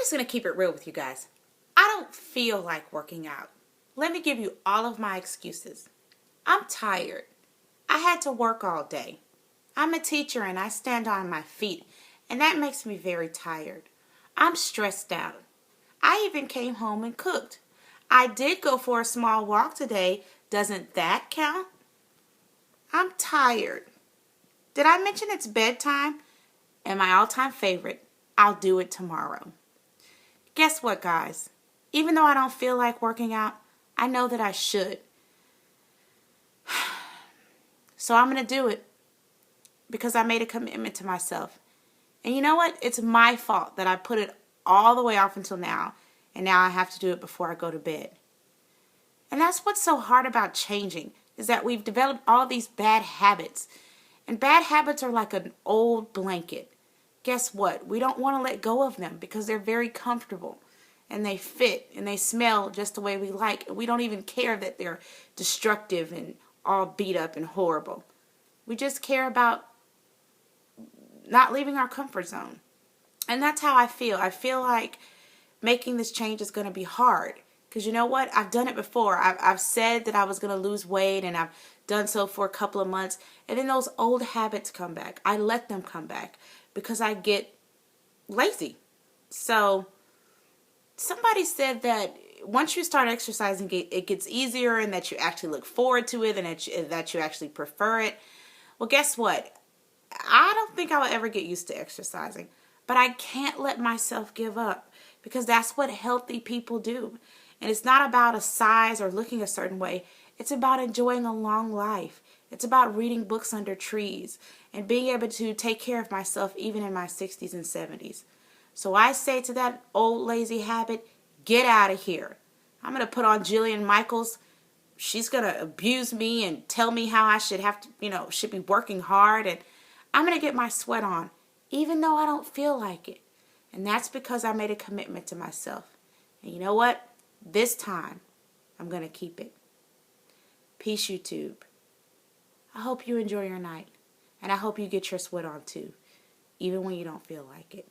just going to keep it real with you guys. I don't feel like working out. Let me give you all of my excuses. I'm tired. I had to work all day. I'm a teacher and I stand on my feet, and that makes me very tired. I'm stressed out. I even came home and cooked. I did go for a small walk today. Doesn't that count? I'm tired. Did I mention it's bedtime? And my all-time favorite, I'll do it tomorrow. Guess what, guys? Even though I don't feel like working out, I know that I should. So I'm going to do it because I made a commitment to myself. And you know what? It's my fault that I put it all the way off until now, and now I have to do it before I go to bed. And that's what's so hard about changing, is that we've developed all these bad habits. And bad habits are like an old blanket. Guess what? We don't want to let go of them because they're very comfortable and they fit and they smell just the way we like. And we don't even care that they're destructive and all beat up and horrible. We just care about not leaving our comfort zone. And that's how I feel. I feel like making this change is going to be hard. Because you know what? I've done it before. I've said that I was going to lose weight, and I've done so for a couple of months. And then those old habits come back. I let them come back because I get lazy. So somebody said that once you start exercising, it gets easier, and that you actually look forward to it, and that you actually prefer it. Well, guess what? I don't think I will ever get used to exercising. But I can't let myself give up, because that's what healthy people do. And it's not about a size or looking a certain way. It's about enjoying a long life. It's about reading books under trees and being able to take care of myself even in my 60s and 70s. So I say to that old lazy habit, get out of here. I'm going to put on Jillian Michaels. She's going to abuse me and tell me how I should should be working hard. And I'm going to get my sweat on, even though I don't feel like it. And that's because I made a commitment to myself. And you know what? This time, I'm going to keep it. Peace, YouTube. I hope you enjoy your night. And I hope you get your sweat on too, even when you don't feel like it.